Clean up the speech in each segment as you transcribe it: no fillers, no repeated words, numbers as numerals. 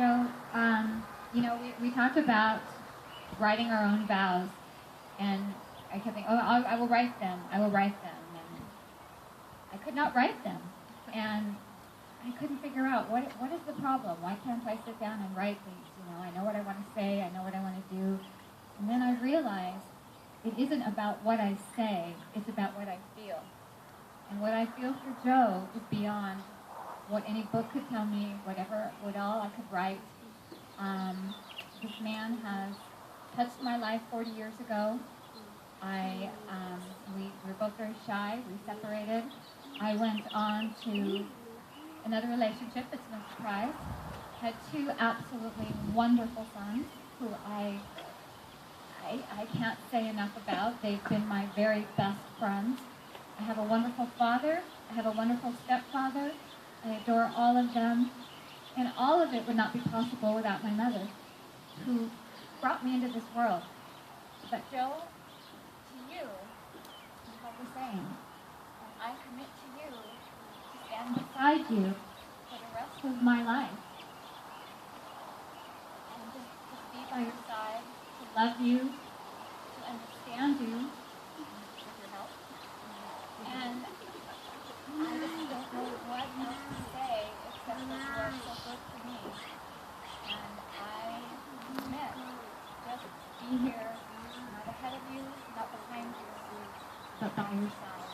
Joe, we talked about writing our own vows, and I kept thinking, I will write them, and I could not write them, and I couldn't figure out what is the problem. Why can't I sit down and write these? I know what I want to say, I know what I want to do, and then I realized it isn't about what I say, it's about what I feel. And what I feel for Joe is beyond what any book could tell me, what all I could write. This man has touched my life 40 years ago. We were both very shy. We separated. I went on to another relationship. It's no surprise. Had two absolutely wonderful sons who I can't say enough about. They've been my very best friends. I have a wonderful father. I have a wonderful stepfather. I adore all of them. And all of it would not be possible without my mother, who brought me into this world. But Joe, to you, I have the same. And I commit to you to stand beside you for the rest of my life. And just be by your side, to love you, to understand you, with your help. And I just don't know what else to say except that you are so good to me. And I commit just to be here, not ahead of you, not behind you, but by your side.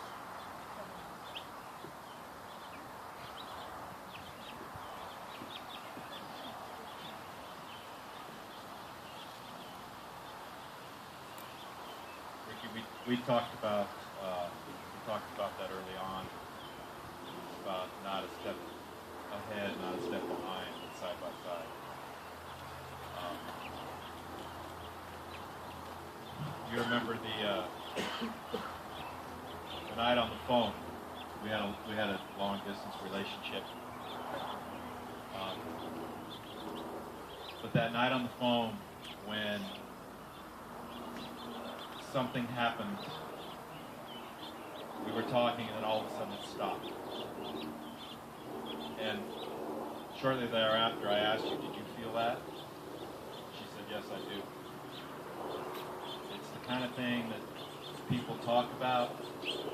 Ricky, we talked about that early on, about not a step ahead, not a step behind, but side by side. You remember the night on the phone? We had a long distance relationship, but that night on the phone when something happened. We were talking, and then all of a sudden it stopped. And shortly thereafter, I asked you, "Did you feel that?" She said, "Yes, I do." It's the kind of thing that people talk about,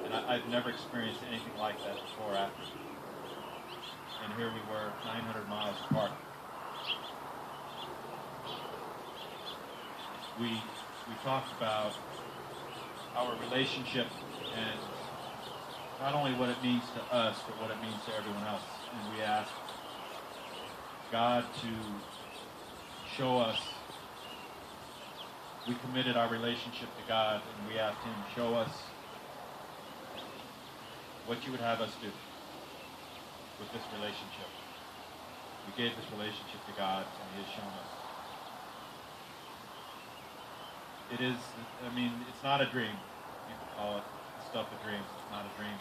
and I've never experienced anything like that before or after. And here we were, 900 miles apart. We talked about our relationship and not only what it means to us, but what it means to everyone else. And we asked God to show us. We committed our relationship to God, and we asked Him, show us what you would have us do with this relationship. We gave this relationship to God, and He has shown us. It's not a dream. People call it the stuff of dreams. It's not a dream.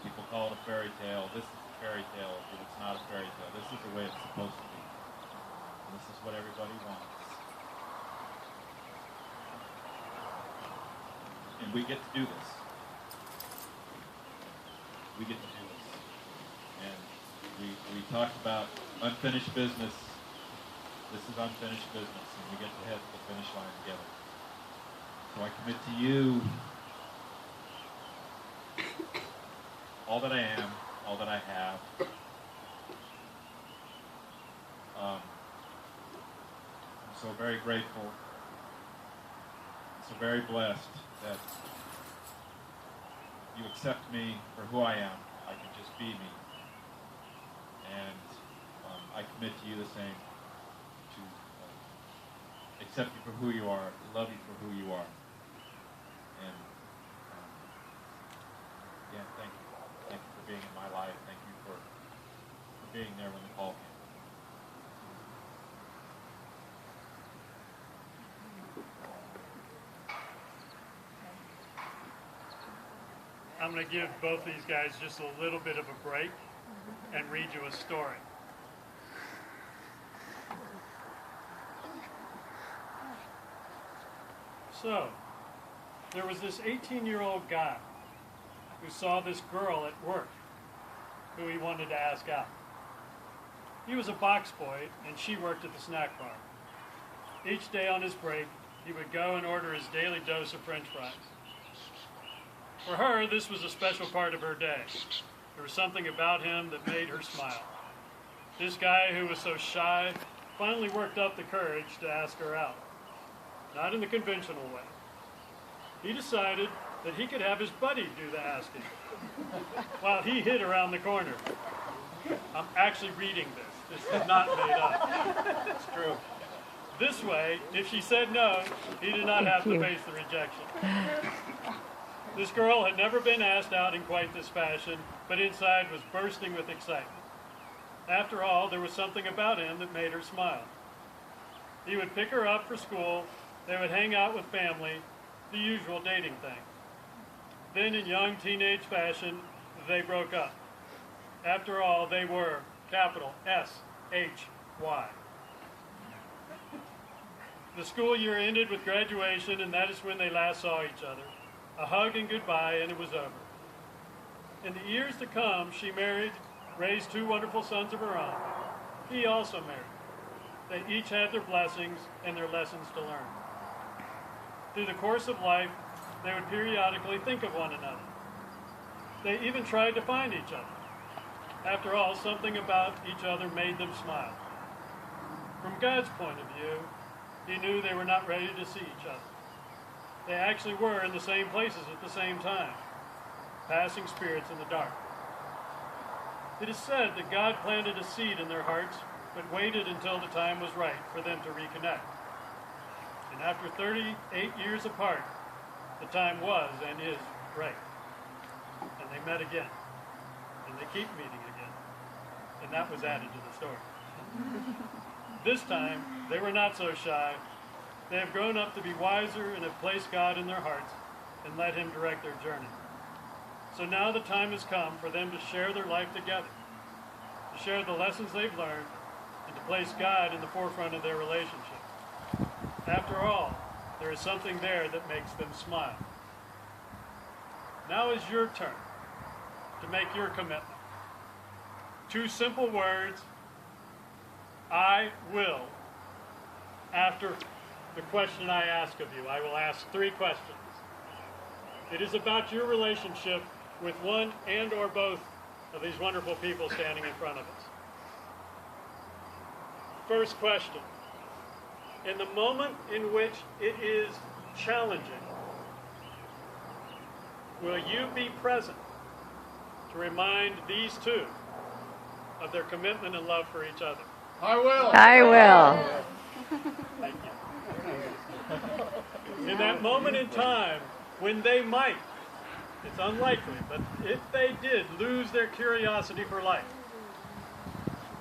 People call it a fairy tale. This is a fairy tale, but it's not a fairy tale. This is the way it's supposed to be. And this is what everybody wants. And we get to do this. We get to do this. And we talked about unfinished business. This is unfinished business, and we get to head to the finish line together. So I commit to you all that I am, all that I have. I'm so very grateful, so very blessed that you accept me for who I am. I can just be me. And I commit to you the same, to accept you for who you are, to love you for who you are. And thank you. Thank you for being in my life. Thank you for being there when the call came. I'm going to give both these guys just a little bit of a break and read you a story. So, there was this 18-year-old guy who saw this girl at work who he wanted to ask out. He was a box boy, and she worked at the snack bar. Each day on his break, he would go and order his daily dose of French fries. For her, this was a special part of her day. There was something about him that made her smile. This guy who was so shy finally worked up the courage to ask her out. Not in the conventional way. He decided that he could have his buddy do the asking while he hid around the corner. I'm actually reading this. This is not made up. It's true. This way, if she said no, he did not have to face the rejection. This girl had never been asked out in quite this fashion, but inside was bursting with excitement. After all, there was something about him that made her smile. He would pick her up for school, they would hang out with family, the usual dating thing. Then in young teenage fashion, they broke up. After all, they were capital S-H-Y. The school year ended with graduation, and that is when they last saw each other. A hug and goodbye, and it was over. In the years to come, she married, raised 2 wonderful sons of her own. He also married. They each had their blessings and their lessons to learn. Through the course of life, they would periodically think of one another. They even tried to find each other. After all, something about each other made them smile. From God's point of view, he knew they were not ready to see each other. They actually were in the same places at the same time, passing spirits in the dark. It is said that God planted a seed in their hearts, but waited until the time was right for them to reconnect. And after 38 years apart, the time was and is right. And they met again. And they keep meeting again. And that was added to the story. This time, they were not so shy. They have grown up to be wiser and have placed God in their hearts and let him direct their journey. So now the time has come for them to share their life together, to share the lessons they've learned, and to place God in the forefront of their relationship. After all, there is something there that makes them smile. Now is your turn to make your commitment. 2 simple words, I will. After the question I ask of you, I will ask 3 questions. It is about your relationship with one and or both of these wonderful people standing in front of us. First question. In the moment in which it is challenging, will you be present to remind these 2 of their commitment and love for each other? I will. I will. Thank you. In that moment in time when they might, it's unlikely, but if they did lose their curiosity for life,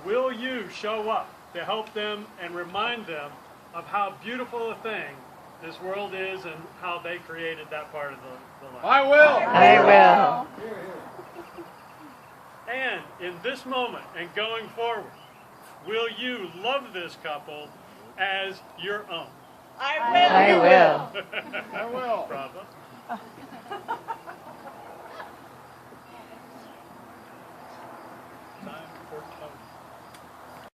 will you show up to help them and remind them of how beautiful a thing this world is and how they created that part of the life? I will. I will. And in this moment and going forward, will you love this couple as your own? I will. I will. Bravo.